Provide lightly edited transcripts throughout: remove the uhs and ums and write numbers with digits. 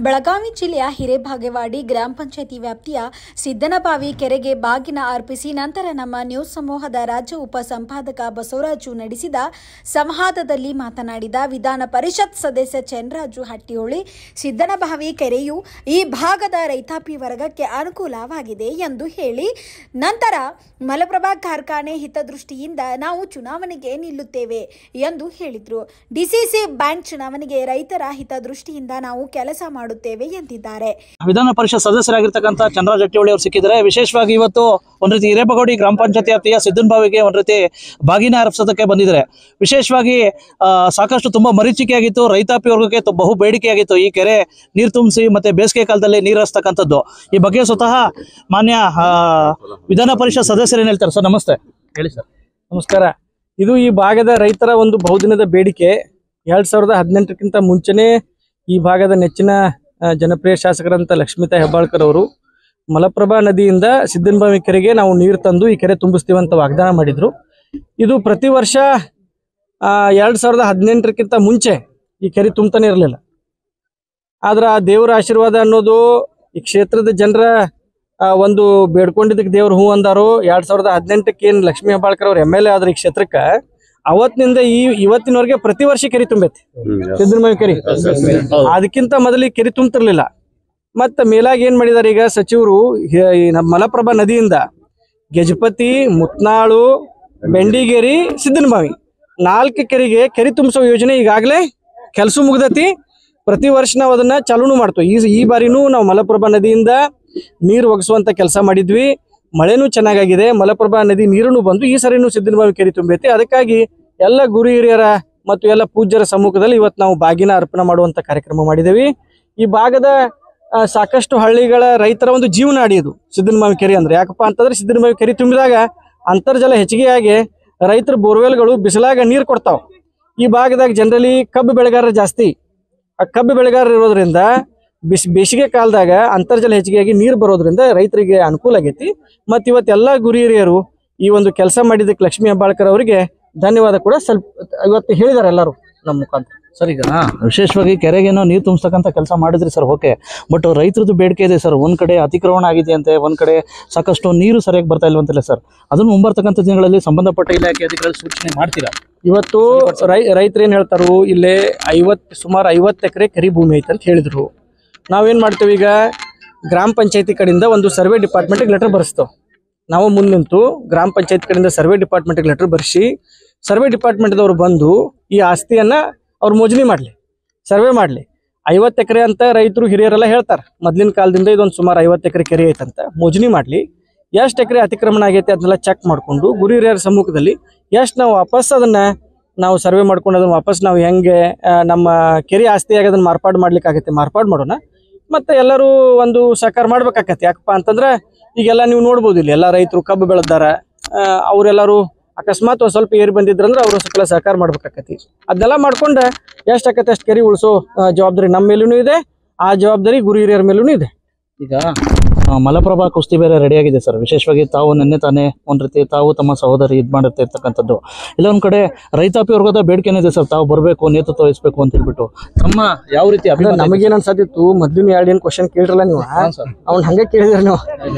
ಬೆಳಗಾವಿ ಜಿಲ್ಲೆಯ ಹಿರೇಬಾಗೇವಾಡಿ ಗ್ರಾಮ ಪಂಚಾಯಿತಿ ವ್ಯಾಪ್ತಿಯ ಸಿದ್ದನಬಾವಿ ಕೆರೆಗೆ ಬಾಗಿನ ಅರ್ಪಿಸಿ ನಂತರ ನಮ್ಮ ನ್ಯೂಸ್ ಸಮೂಹದ ರಾಜ್ಯ ಉಪ ಸಂಪಾದಕ ಬಸವರಾಜು ನಡೆಸಿದ ಸಂವಾದದಲ್ಲಿ ಮಾತನಾಡಿದ ವಿಧಾನ ಪರಿಷತ್ ಸದಸ್ಯ ಚನ್ನರಾಜು ಹಟ್ಟಿಹೊಳಿ, ಸಿದ್ದನಬಾವಿ ಕೆರೆಯು ಈ ಭಾಗದ ರೈತಾಪಿ ವರ್ಗಕ್ಕೆ ಅನುಕೂಲವಾಗಿದೆ ಎಂದು ಹೇಳಿ ನಂತರ ಮಲಪ್ರಭಾ ಕಾರ್ಖಾನೆ ಹಿತದೃಷ್ಟಿಯಿಂದ ನಾವು ಚುನಾವಣೆಗೆ ನಿಲ್ಲುತ್ತೇವೆ ಎಂದು ಹೇಳಿದರು. ಡಿಸಿಸಿ ಬ್ಯಾಂಕ್ ಚುನಾವಣೆಗೆ ರೈತರ ಹಿತದೃಷ್ಟಿಯಿಂದ ನಾವು ಕೆಲಸ ಮಾಡುತ್ತೇವೆ ಎಂದಿದ್ದಾರೆ. ವಿಧಾನ ಪರಿಷತ್ ಸದಸ್ಯರಾಗಿರ್ತಕ್ಕಂಥ ಚನ್ನರಾಜ್ ಹಟ್ಟಿಹೊಳಿ ಅವರು ಸಿಕ್ಕಿದ್ದಾರೆ. ವಿಶೇಷವಾಗಿ ಇವತ್ತು ಒಂದ್ ರೀತಿ ಹಿರೇಬಾಗೇವಾಡಿ ಗ್ರಾಮ ಪಂಚಾಯತಿ ವ್ಯಾಪ್ತಿಯ ಸಿದ್ದನಬಾವಿಗೆ ಒಂದ್ ರೀತಿ ಬಾಗಿನ ಅರ್ಪಿಸೋದಕ್ಕೆ ಬಂದಿದ್ದಾರೆ. ವಿಶೇಷವಾಗಿ ಸಾಕಷ್ಟು ತುಂಬಾ ಮರೀಚಿಕೆಯಾಗಿತ್ತು, ರೈತಾಪಿ ವರ್ಗಕ್ಕೆ ಬಹು ಬೇಡಿಕೆಯಾಗಿತ್ತು ಈ ಕೆರೆ ನೀರು ತುಂಬಿಸಿ ಮತ್ತೆ ಬೇಸಿಗೆ ಕಾಲದಲ್ಲಿ ನೀರು ಹರಿಸ್ತಕ್ಕಂಥದ್ದು. ಈ ಬಗ್ಗೆ ಸ್ವತಃ ಮಾನ್ಯ ವಿಧಾನ ಪರಿಷತ್ ಸದಸ್ಯರು ಏನ್ ಹೇಳ್ತಾರೆ? ಸರ್ ನಮಸ್ತೆ. ಹೇಳಿ ಸರ್. ನಮಸ್ಕಾರ. ಇದು ಈ ಭಾಗದ ರೈತರ ಒಂದು ಬಹುದಿನದ ಬೇಡಿಕೆ. 2018ಕ್ಕಿಂತ ಮುಂಚೆನೆ ಈ ಭಾಗದ ನೆಚ್ಚಿನ ಜನಪ್ರಿಯ ಶಾಸಕರಂತ ಲಕ್ಷ್ಮೀತಾಯಿ ಹೆಬ್ಬಾಳ್ಕರ್ ಅವರು ಮಲಪ್ರಭಾ ನದಿಯಿಂದ ಸಿದ್ದನಬಾವಿ ಕೆರೆಗೆ ನಾವು ನೀರು ತಂದು ಈ ಕೆರೆ ತುಂಬಿಸ್ತೀವಂತ ವಾಗ್ದಾನ ಮಾಡಿದ್ರು. ಇದು ಪ್ರತಿ ವರ್ಷ 2018ಕ್ಕಿಂತ ಮುಂಚೆ ಈ ಕೆರೆ ತುಂಬತಾನೆ ಇರಲಿಲ್ಲ. ಆದ್ರೆ ಆ ದೇವರ ಆಶೀರ್ವಾದ ಅನ್ನೋದು ಈ ಕ್ಷೇತ್ರದ ಜನರ ಒಂದು ಬೇಡ್ಕೊಂಡಿದ್ದಕ್ಕೆ ದೇವ್ರು ಹೂ ಅಂದಾರು. 2018ಕ್ಕೆ ಏನು ಲಕ್ಷ್ಮೀ ಹೆಬ್ಬಾಳ್ಕರ್ ಅವ್ರು MLA ಆದ್ರೆ ಈ ಕ್ಷೇತ್ರಕ್ಕೆ, ಅವತ್ತಿನಿಂದ ಇವತ್ತಿನವರೆಗೆ ಪ್ರತಿ ವರ್ಷ ಕೆರೆ ತುಂಬೈತಿ ಸಿದ್ದನಬಾವಿ ಕೆರೆ. ಅದಕ್ಕಿಂತ ಮೊದಲು ಈ ಕೆರೆ ತುಂಬತಿರ್ಲಿಲ್ಲ. ಮತ್ತೆ ಮೇಲಾಗಿ ಏನ್ ಮಾಡಿದಾರೆ ಈಗ ಸಚಿವರು, ನಮ್ಮ ಮಲಪ್ರಭಾ ನದಿಯಿಂದ ಗೆಜಪತಿ, ಮುತ್ನಾಳು, ಬೆಂಡಿಗೇರಿ, ಸಿದ್ದನಬಾವಿ 4 ಕೆರೆಗೆ ಕೆರೆ ತುಂಬಿಸೋ ಯೋಜನೆ ಈಗಾಗಲೇ ಕೆಲಸ ಮುಗ್ದತಿ. ಪ್ರತಿ ವರ್ಷ ನಾವು ಅದನ್ನ ಚಾಲೂನು ಮಾಡ್ತೀವಿ. ಈ ಬಾರಿನೂ ನಾವು ಮಲಪ್ರಭಾ ನದಿಯಿಂದ ನೀರು ಒಗಸುವಂತ ಕೆಲಸ ಮಾಡಿದ್ವಿ. ಮಳೆನೂ ಚೆನ್ನಾಗಿದೆ, ಮಲಪ್ರಭಾ ನದಿ ನೀರನ್ನು ಬಂದು ಈ ಸರಿನೂ ಸಿದ್ದನಬಾವಿ ಕೆರೆ ತುಂಬೈತಿ. ಅದಕ್ಕಾಗಿ ಎಲ್ಲ ಗುರು ಹಿರಿಯರ ಮತ್ತು ಎಲ್ಲ ಪೂಜ್ಯರ ಸಮ್ಮುಖದಲ್ಲಿ ಇವತ್ತು ನಾವು ಬಾಗಿನ ಅರ್ಪಣೆ ಮಾಡುವಂತ ಕಾರ್ಯಕ್ರಮ ಮಾಡಿದ್ದೇವೆ. ಈ ಭಾಗದ ಸಾಕಷ್ಟು ಹಳ್ಳಿಗಳ ರೈತರ ಒಂದು ಜೀವನಾಡಿ ಇದು ಸಿದ್ದನಬಾವಿ ಕೆರೆ ಅಂದ್ರೆ. ಯಾಕಪ್ಪ ಅಂತಂದ್ರೆ ಸಿದ್ದನಬಾವಿ ಕೆರೆ ತುಂಬಿದಾಗ ಅಂತರ್ಜಲ ಹೆಚ್ಚಿಗೆಯಾಗಿ ರೈತರ ಬೋರ್ವೆಲ್ಗಳು ಬಿಸಿಲಾಗ ನೀರು ಕೊಡ್ತಾವ. ಈ ಭಾಗದಾಗ ಜನರಲಿ ಕಬ್ಬು ಬೆಳೆಗಾರರು ಜಾಸ್ತಿ. ಆ ಕಬ್ಬು ಬೆಳೆಗಾರರು ಇರೋದ್ರಿಂದ ಬೇಸಿಗೆ ಕಾಲದಾಗ ಅಂತರ್ಜಲ ಹೆಚ್ಚಿಗೆಯಾಗಿ ನೀರು ಬರೋದ್ರಿಂದ ರೈತರಿಗೆ ಅನುಕೂಲ ಆಗೈತಿ. ಮತ್ತು ಇವತ್ತೆಲ್ಲ ಗುರು ಹಿರಿಯರು ಈ ಒಂದು ಕೆಲಸ ಮಾಡಿದ್ದಕ್ಕೆ ಲಕ್ಷ್ಮೀ ಹೆಬ್ಬಾಳ್ಕರ್ ಅವರಿಗೆ ಧನ್ಯವಾದ ಕೂಡ ಸ್ವಲ್ಪ ಇವತ್ತು ಹೇಳಿದ್ದಾರೆ ಎಲ್ಲರೂ ನಮ್ಮ ಮುಖಾಂತರ. ಸರ್, ಈಗ ವಿಶೇಷವಾಗಿ ಕೆರೆಗೇನೋ ನೀರು ತುಂಬಿಸ್ತಕ್ಕಂಥ ಕೆಲಸ ಮಾಡಿದ್ರಿ ಸರ್, ಓಕೆ. ಬಟ್ ರೈತರದ್ದು ಬೇಡಿಕೆ ಇದೆ ಸರ್. ಒಂದ್ ಕಡೆ ಅತಿಕ್ರಮಣ ಆಗಿದೆ ಅಂತೆ, ಒಂದ್ ಕಡೆ ಸಾಕಷ್ಟು ನೀರು ಸರಿಯಾಗಿ ಬರ್ತಾ ಇಲ್ವಂತಲ್ಲ ಸರ್. ಅದನ್ನು ಮುಂಬರ್ತಕ್ಕಂಥ ದಿನಗಳಲ್ಲಿ ಸಂಬಂಧಪಟ್ಟ ಇಲಾಖೆ ಅಧಿಕಾರಿಗಳು ಸೂಚನೆ ಮಾಡ್ತೀರಾ? ಇವತ್ತು ರೈತರು ಏನ್ ಹೇಳ್ತಾರು, ಇಲ್ಲೇ ಸುಮಾರು 50 ಎಕರೆ ಕೆರೆ ಭೂಮಿ ಐತೆ ಅಂತ ಹೇಳಿದ್ರು. ನಾವೇನ್ ಮಾಡ್ತೇವೆ, ಈಗ ಗ್ರಾಮ ಪಂಚಾಯತಿ ಕಡೆಯಿಂದ ಒಂದು ಸರ್ವೆ ಡಿಪಾರ್ಟ್ಮೆಂಟ್ಗೆ ಲೆಟರ್ ಬರೆಸ್ತೇವೆ. ನಾವು ಮುಂದೆ ನಿಂತು ಗ್ರಾಮ ಪಂಚಾಯತ್ ಕಡೆಯಿಂದ ಸರ್ವೆ ಡಿಪಾರ್ಟ್ಮೆಂಟ್ಗೆ ಲೆಟರ್ ಬರೆಸಿ, ಸರ್ವೆ ಡಿಪಾರ್ಟ್ಮೆಂಟ್ದವ್ರು ಬಂದು ಈ ಆಸ್ತಿಯನ್ನ ಅವ್ರು ಮೋಜಣಿ ಮಾಡಲಿ, ಸರ್ವೆ ಮಾಡಲಿ. 50 ಎಕರೆ ಅಂತ ರೈತರು ಹಿರಿಯರೆಲ್ಲ ಹೇಳ್ತಾರೆ. ಮೊದಲಿನ ಕಾಲದಿಂದ ಇದೊಂದು ಸುಮಾರು 50 ಎಕರೆ ಕೆರೆ ಐತಂತ ಮೋಜಣಿ ಮಾಡಲಿ. ಎಷ್ಟು ಎಕರೆ ಅತಿಕ್ರಮಣ ಆಗೈತೆ ಅದನ್ನೆಲ್ಲ ಚೆಕ್ ಮಾಡಿಕೊಂಡು ಗುರು ಹಿರಿಯರ ಸಮ್ಮುಖದಲ್ಲಿ ಎಷ್ಟು ನಾವು ವಾಪಸ್ ನಾವು ಸರ್ವೆ ಮಾಡ್ಕೊಂಡು ಅದನ್ನ ವಾಪಸ್ ನಾವು ಹೆಂಗೆ ನಮ್ಮ ಕೆರೆ ಆಸ್ತಿಯಾಗಿ ಅದನ್ನ ಮಾರ್ಪಾಡು ಮಾಡ್ಲಿಕ್ಕಾಗತ್ತೆ, ಮಾರ್ಪಾಡು ಮಾಡೋಣ. ಮತ್ತೆ ಎಲ್ಲರೂ ಒಂದು ಸಹಕಾರ ಮಾಡ್ಬೇಕಾಗತ್ತೆ. ಯಾಕಪ್ಪ ಅಂತಂದ್ರೆ ಈಗೆಲ್ಲ ನೀವು ನೋಡ್ಬೋದು, ಇಲ್ಲಿ ಎಲ್ಲ ರೈತರು ಕಬ್ಬು ಬೆಳೆದಾರ. ಅವರೆಲ್ಲರೂ ಅಕಸ್ಮಾತ್ ಒಂದು ಸ್ವಲ್ಪ ಏರಿ ಬಂದಿದ್ರಂದ್ರೆ ಅವರು ಸ್ವಲ್ಪ ಸಹಕಾರ ಮಾಡ್ಬೇಕಾಗತ್ತೆ. ಅದನ್ನೆಲ್ಲ ಮಾಡ್ಕೊಂಡು ಎಷ್ಟಾಗತ್ತೆ ಅಷ್ಟು ಕೆರೆ ಉಳಿಸೋ ಜವಾಬ್ದಾರಿ ನಮ್ಮ ಮೇಲೂ ಇದೆ, ಆ ಜವಾಬ್ದಾರಿ ಗುರು ಹಿರಿಯರ ಮೇಲೂ ಇದೆ. ಈಗ ಮಲಪ್ರಭಾ ಕುಸ್ತಿ ಬೇರೆ ರೆಡಿ ಆಗಿದೆ ಸರ್. ವಿಶೇಷವಾಗಿ ತಾವು ನಿನ್ನೆ ತಾನೇ ಒಂದ್ ರೀತಿ ತಾವು ತಮ್ಮ ಸಹೋದರಿ ಮಾಡಿರ್ತಿರ್ತಕ್ಕಂಥದ್ದು. ಇಲ್ಲ ಒಂದ್ ಕಡೆ ರೈತಾಪಿ ವರ್ಗದ ಬೇಡಿಕೆ ಇದೆ ಸರ್, ತಾವು ಬರಬೇಕು, ನೇತೃತ್ವ ವಹಿಸಬೇಕು ಅಂತ ಹೇಳ್ಬಿಟ್ಟು. ನಮ್ಮ ಯಾವ ರೀತಿ ನಮಗೇನ್ ಅನ್ಸತ್ತಿತ್ತು, ಮೊದ್ಲಿನ 2 ಕ್ವಶನ್ ಕೇಳಿರಲ್ಲ ನೀವು, ಅವ್ನ ಹಂಗೆ ಕೇಳಿದ್ರಿ ನೀವು.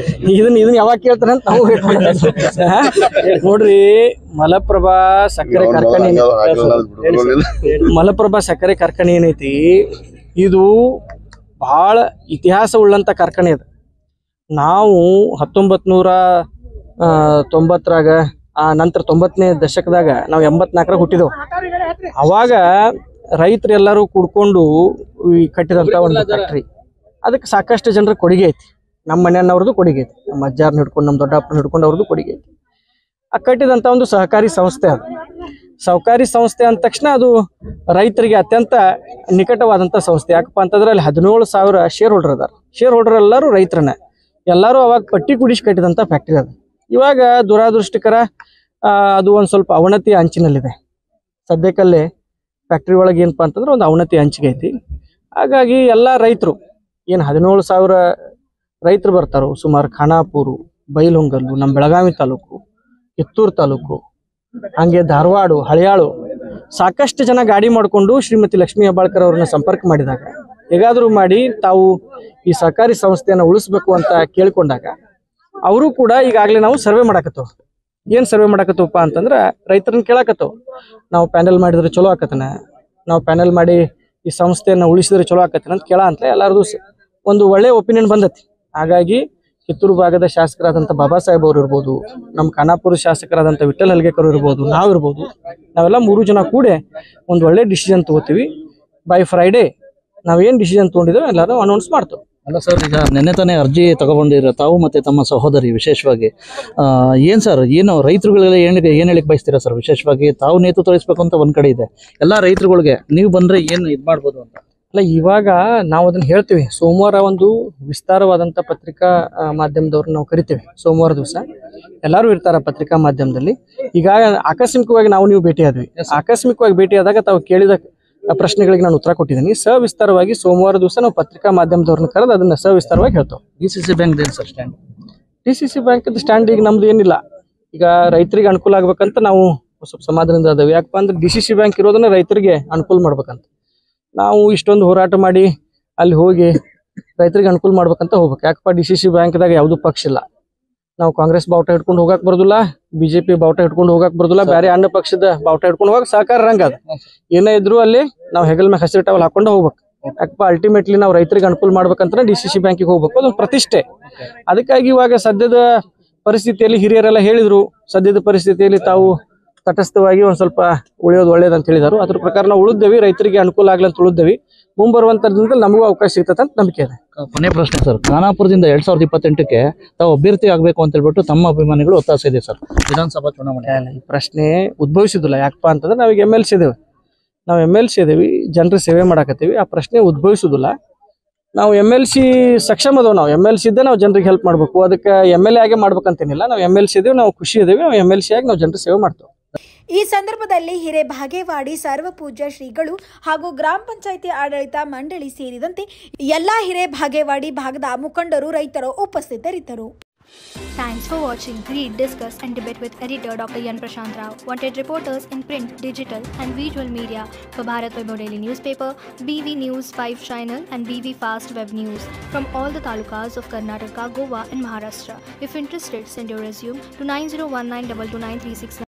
ಇದನ್ನ ಯಾವಾಗ ಕೇಳ್ತಾರ ಅಂತ ನಾವು ನೋಡ್ರಿ. ಮಲಪ್ರಭಾ ಸಕ್ಕರೆ ಕಾರ್ಖಾನೆ, ಮಲಪ್ರಭಾ ಸಕ್ಕರೆ ಕಾರ್ಖಾನೆ ಏನೈತಿ, ಇದು ಬಹಳ ಇತಿಹಾಸ ಉಳ್ಳಂತ ಕಾರ್ಖಾನೆ ಅದು. ನಾವು 1990ರಾಗ ನಂತರ 90ನೇ ದಶಕದಾಗ ನಾವು 84ರಾಗ ಹುಟ್ಟಿದೆವು. ಅವಾಗ ರೈತರೆಲ್ಲರೂ ಕೂಡ್ಕೊಂಡು ಕಟ್ಟಿದಂತ ಒಂದು ಫ್ಯಾಕ್ಟ್ರಿ. ಅದಕ್ಕೆ ಸಾಕಷ್ಟು ಜನರ ಕೊಡುಗೆ ಐತಿ. ನಮ್ಮ ಮನೆಯವ್ರದ್ದು ಕೊಡುಗೆ ಐತಿ, ನಮ್ಮ ಅಜ್ಜಾರನ್ನ ಹಿಡ್ಕೊಂಡು ನಮ್ಮ ದೊಡ್ಡಪ್ಪನ ಹಿಡ್ಕೊಂಡು ಅವ್ರದ್ದು ಕೊಡುಗೆ ಐತಿ. ಆ ಕಟ್ಟಿದಂತ ಒಂದು ಸಹಕಾರಿ ಸಂಸ್ಥೆ ಅದು. ಸಹಕಾರಿ ಸಂಸ್ಥೆ ಅಂದ ತಕ್ಷಣ ಅದು ರೈತರಿಗೆ ಅತ್ಯಂತ ನಿಕಟವಾದಂಥ ಸಂಸ್ಥೆ. ಯಾಕಪ್ಪ ಅಂತಂದ್ರೆ ಅಲ್ಲಿ 17,000 ಶೇರ್ ಹೋಲ್ಡರ್ ಅದಾರ. ಶೇರ್ ಹೋಲ್ಡರ್ ಎಲ್ಲರೂ ರೈತರನ್ನ, ಎಲ್ಲರೂ ಅವಾಗ ಪಟ್ಟಿ ಕುಡಿಸಿ ಕಟ್ಟಿದಂಥ ಫ್ಯಾಕ್ಟ್ರಿ ಅದು. ಇವಾಗ ದುರಾದೃಷ್ಟಕರ ಅದು ಒಂದು ಸ್ವಲ್ಪ ಅವನತಿ ಅಂಚಿನಲ್ಲಿದೆ. ಸದ್ಯಕ್ಕಲ್ಲೇ ಫ್ಯಾಕ್ಟ್ರಿ ಒಳಗೆ ಏನಪ್ಪ ಅಂತಂದ್ರೆ ಒಂದು ಅವನತಿ ಅಂಚಿಗೆ ಐತಿ. ಹಾಗಾಗಿ ಎಲ್ಲ ರೈತರು ಏನು 17,000 ರೈತರು ಬರ್ತಾರೋ, ಸುಮಾರು ಖಾನಾಪುರ, ಬೈಲಹೊಂಗಲ್ಲು, ನಮ್ಮ ಬೆಳಗಾವಿ ತಾಲೂಕು, ಕಿತ್ತೂರು ತಾಲೂಕು, ಹಂಗೆ ಧಾರವಾಡ, ಹಳಿಯಾಳು ಸಾಕಷ್ಟು ಜನ ಗಾಡಿ ಮಾಡಿಕೊಂಡು ಶ್ರೀಮತಿ ಲಕ್ಷ್ಮೀ ಹೆಬ್ಬಾಳ್ಕರ್ ಅವ್ರನ್ನ ಸಂಪರ್ಕ ಮಾಡಿದಾಗ ಹೇಗಾದರೂ ಮಾಡಿ ತಾವು ಈ ಸಹಕಾರಿ ಸಂಸ್ಥೆಯನ್ನು ಉಳಿಸ್ಬೇಕು ಅಂತ ಕೇಳಿಕೊಂಡಾಗ ಅವರು ಕೂಡ ಈಗಾಗಲೇ ನಾವು ಸರ್ವೆ ಮಾಡಾಕತ್ತೇವೆ. ಏನು ಸರ್ವೆ ಮಾಡಾಕತ್ತವಪ್ಪ ಅಂತಂದ್ರೆ ರೈತರನ್ನ ಕೇಳಾಕತ್ತೇವೆ, ನಾವು ಪ್ಯಾನೆಲ್ ಮಾಡಿದ್ರೆ ಚಲೋ ಆಕತನ, ನಾವು ಪ್ಯಾನೆಲ್ ಮಾಡಿ ಈ ಸಂಸ್ಥೆಯನ್ನು ಉಳಿಸಿದ್ರೆ ಚಲೋ ಆಕತನ ಅಂತ ಅಂತಲೇ ಎಲ್ಲರದು ಒಂದು ಒಳ್ಳೆ ಒಪಿನಿಯನ್ ಬಂದತಿ. ಹಾಗಾಗಿ ಕಿತ್ತೂರು ಭಾಗದ ಶಾಸಕರಾದಂಥ ಬಾಬಾ ಸಾಹೇಬ್ ಅವರು ಇರ್ಬೋದು, ನಮ್ಮ ಖಾನಾಪುರ ಶಾಸಕರಾದಂಥ ವಿಠಲ್ ಹಲ್ಗೇಕರ್ ಇರ್ಬೋದು, ನಾವಿರ್ಬೋದು, ನಾವೆಲ್ಲ 3 ಜನ ಕೂಡಿ ಒಂದು ಒಳ್ಳೆ ಡಿಸಿಷನ್ ತಗೋತೀವಿ. ಬೈ ಫ್ರೈಡೇ ನಾವೇನು ಡಿಸಿಷನ್ ತೊಗೊಂಡಿದ್ದೇವೆ ಎಲ್ಲರೂ ಅನೌನ್ಸ್ ಮಾಡ್ತೇವೆ. ಅಲ್ಲ ಸರ್, ಈಗ ನೆನ್ನೆ ತಾನೇ ಅರ್ಜಿ ತಗೊಂಡಿರೋ ತಾವು ಮತ್ತೆ ತಮ್ಮ ಸಹೋದರಿ ವಿಶೇಷವಾಗಿ ಏನು ಸರ್, ಏನು ರೈತರುಗಳೆಲ್ಲ ಏನು ಹೇಳಿಕ್ ಬಯಸ್ತೀರಾ ಸರ್? ವಿಶೇಷವಾಗಿ ತಾವು ನೇತೃತ್ವ ವಹಿಸ್ಬೇಕು ಅಂತ ಒಂದ್ ಕಡೆ ಇದೆ, ಎಲ್ಲ ರೈತರುಗಳಿಗೆ ನೀವು ಬಂದ್ರೆ ಏನು ಇದು ಮಾಡ್ಬೋದು ಅಂತ. ಅಲ್ಲ, ಇವಾಗ ನಾವು ಅದನ್ನ ಹೇಳ್ತೀವಿ. ಸೋಮವಾರ ಒಂದು ವಿಸ್ತಾರವಾದಂಥ ಪತ್ರಿಕಾ ಮಾಧ್ಯಮದವ್ರನ್ನ ನಾವು ಕರಿತೀವಿ. ಸೋಮವಾರ ದಿವಸ ಎಲ್ಲರೂ ಇರ್ತಾರ ಪತ್ರಿಕಾ ಮಾಧ್ಯಮದಲ್ಲಿ. ಈಗ ಆಕಸ್ಮಿಕವಾಗಿ ನೀವು ಭೇಟಿಯಾದ್ವಿ. ಆಕಸ್ಮಿಕವಾಗಿ ಭೇಟಿಯಾದಾಗ ತಾವು ಕೇಳಿದ ಪ್ರಶ್ನೆಗಳಿಗೆ ನಾನು ಉತ್ತರ ಕೊಟ್ಟಿದ್ದೀನಿ. ಸವಿಸ್ತಾರವಾಗಿ ಸೋಮವಾರ ದಿವಸ ನಾವು ಪತ್ರಿಕಾ ಮಾಧ್ಯಮದವ್ರನ್ನ ಕರೆದು ಅದನ್ನ ಸವಿಸ್ತಾರವಾಗಿ ಹೇಳ್ತೇವೆ. DCC bank sir stand? DCC bank stand ಈಗ ನಮ್ದು ಏನಿಲ್ಲ. ಈಗ ರೈತರಿಗೆ ಅನುಕೂಲ ಆಗ್ಬೇಕಂತ ನಾವು ಸ್ವಲ್ಪ ಸಮಾಧಾನದಿಂದ ಅದಾವೆ. ಯಾಕಪ್ಪ ಅಂದ್ರೆ DCC ಬ್ಯಾಂಕ್ ಇರೋದನ್ನ ರೈತರಿಗೆ ಅನುಕೂಲ ಮಾಡ್ಬೇಕಂತ ನಾವು ಇಷ್ಟೊಂದು ಹೋರಾಟ ಮಾಡಿ ಅಲ್ಲಿ ಹೋಗಿ ರೈತರಿಗೆ ಅನುಕೂಲ ಮಾಡ್ಬೇಕಂತ ಹೋಗ್ಬೇಕು. ಯಾಕಪ್ಪ DCC ಬ್ಯಾಂಕ್ದಾಗ ಯಾವ್ದು ಪಕ್ಷ ಇಲ್ಲ. ನಾವು ಕಾಂಗ್ರೆಸ್ ಬಾವುಟ ಹಿಡ್ಕೊಂಡು ಹೋಗಕ್ ಬರೋದಿಲ್ಲ, BJP ಬಾವುಟ ಹಿಡ್ಕೊಂಡು ಹೋಗಕ್ ಬರೋದಿಲ್ಲ, ಬೇರೆ ಅನ್ನ ಪಕ್ಷದ ಬಾವುಟ ಹಿಡ್ಕೊಂಡು ಹೋಗಕ್ ಸಹಕಾರ ರಂಗ ಅದ. ಏನೇ ಇದ್ರು ಅಲ್ಲಿ ನಾವು ಹೆಗಲ್ ಮೇಲೆ ಹಸಿರು ಟವಲ್ ಹಾಕೊಂಡು ಹೋಗ್ಬೇಕು. ಯಾಕಪ್ಪ ಅಲ್ಟಿಮೇಟ್ಲಿ ನಾವು ರೈತರಿಗೆ ಅನುಕೂಲ ಮಾಡ್ಬೇಕಂತ DCC ಬ್ಯಾಂಕಿಗೆ ಹೋಗ್ಬೇಕು. ಅದೊಂದು ಪ್ರತಿಷ್ಠೆ. ಅದಕ್ಕಾಗಿ ಇವಾಗ ಸದ್ಯದ ಪರಿಸ್ಥಿತಿಯಲ್ಲಿ ಹಿರಿಯರೆಲ್ಲ ಹೇಳಿದ್ರು, ಸದ್ಯದ ಪರಿಸ್ಥಿತಿಯಲ್ಲಿ ತಾವು ತಟಸ್ಥವಾಗಿ ಒಂದ್ ಸ್ವಲ್ಪ ಉಳಿಯೋದು ಒಳ್ಳೇದಂತ ಹೇಳಿದಾರು. ಅದ್ರ ಪ್ರಕಾರ ನಾವು ಉಳಿದ್ದೇವಿ, ರೈತರಿಗೆ ಅನುಕೂಲ ಆಗ್ಲಿ ಅಂತ ಉಳಿದ್ದೇವಿ. ಮುಂಬರುವಂತ ದಿನದಲ್ಲಿ ನಮಗೂ ಅವಕಾಶ ಸಿಗ್ತದೆ ಅಂತ ನಂಬಿಕೆ ಇದೆ. ಕೊನೆ ಪ್ರಶ್ನೆ ಸರ್, ಖಾನಾಪುರದಿಂದ 2028ಕ್ಕೆ ತಾವು ಅಭ್ಯರ್ಥಿ ಆಗ್ಬೇಕು ಅಂತ ಹೇಳ್ಬಿಟ್ಟು ತಮ್ಮ ಅಭಿಮಾನಿಗಳು ಒತ್ತಾಸೆ ಇದೆ ಸರ್ ವಿಧಾನಸಭಾ ಚುನಾವಣೆ. ಈ ಪ್ರಶ್ನೆ ಉದ್ಭವಿಸಿದಿಲ್ಲ. ಯಾಕಪ್ಪ ಅಂತಂದ್ರೆ ನಾವೀಗ MLC ಇದೇವೆ, ನಾವು MLC ಇದೇವಿ, ಜನರ ಸೇವೆ ಮಾಡಾಕತ್ತೀವಿ. ಆ ಪ್ರಶ್ನೆ ಉದ್ಭವಿಸುದಿಲ್ಲ. ನಾವು MLC ಸಕ್ಷಮ ಅದಾವ. ನಾವು MLC ಇದ್ದೇ ನಾವು ಜನರಿಗೆ ಹೆಲ್ಪ್ ಮಾಡ್ಬೇಕು. ಅದಕ್ಕೆ MLA ಆಗಿ ಮಾಡ್ಬೇಕಂತೇನಿಲ್ಲ. ನಾವು MLC ಇದೇವೆ, ನಾವು ಖುಷಿ ಇದೇವೆ. ನಾವು MLC ಆಗಿ ನಾವು ಜನರ ಸೇವೆ ಮಾಡ್ತೇವೆ. ಈ ಸಂದರ್ಭದಲ್ಲಿ ಹಿರೇಬಾಗೇವಾಡಿ ಸರ್ವಪೂಜ್ಯ ಶ್ರೀಗಳು ಹಾಗೂ ಗ್ರಾಮ ಪಂಚಾಯಿತಿ ಆಡಳಿತ ಮಂಡಳಿ ಸೇರಿದಂತೆ ಎಲ್ಲಾ ಹಿರೇಬಾಗೇವಾಡಿ ಭಾಗದ ಮುಖಂಡರು, ರೈತರು ಉಪಸ್ಥಿತರಿದ್ದರು. Thanks for watching. Read, discuss and debate with editor Dr. Yan Prashant Rao. Wanted reporters in print, digital and visual media for Bharat Vaibhav Daily Newspaper, BV News 5 Channel and BV Fast Web News from all the talukas of Karnataka, Goa and Maharashtra. If interested, send your resume to 9019229369.